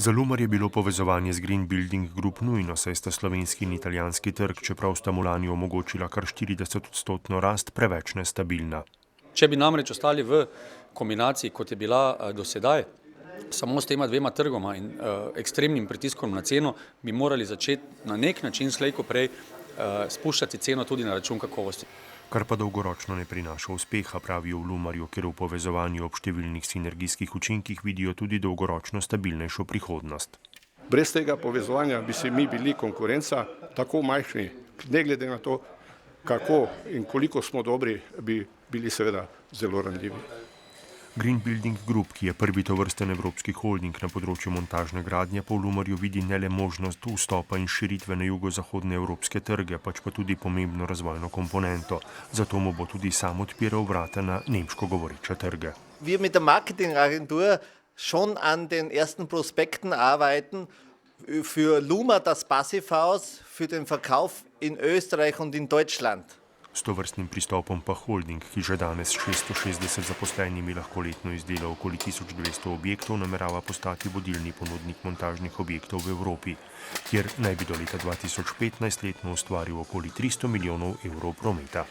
Za Lumar je bilo povezovanje z Green Building Group nujno, saj sta slovenski in italijanski trg, čeprav sta mu lani omogočila kar 40% rast, preveč nestabilna. Če bi namreč ostali v kombinaciji, kot je bila do sedaj, samo s tema dvema trgoma in ekstremnim pritiskom na ceno, bi morali začeti na nek način slej ko prej spuščati ceno tudi na račun kakovosti. Kar pa dolgoročno ne prinaša uspeha, pravijo v Lumarju, ker v povezovanju ob številnih sinergijskih učinkih vidijo tudi dolgoročno stabilnejšo prihodnost. Brez tega povezovanja bi se mi bili konkurenca tako majhni, ne glede na to, kako in koliko smo dobri, bi bili seveda zelo ranljivi. Green Building Group, ki je prvi tovrsten evropski holding na področju montažne gradnje, pa v Lumarju vidi ne le možnost vstopa in širitve na jugozahodne evropske trge, pač pa tudi pomembno razvojno komponento. Zato mu bo tudi sam odpiral vrata na nemško govoreče trge. Wir mit der Marketingagentur schon an den ersten Prospekten arbeiten für Lumar das Passivhaus für den Verkauf in Österreich und in Deutschland. S tovrstnim pristopom pa holding, ki že danes s 660 zaposlenimi lahko letno izdela okoli 1200 objektov, namerava postati vodilni ponudnik montažnih objektov v Evropi, kjer naj bi do leta 2015 letno ustvaril okoli 300 milijonov evrov prometa.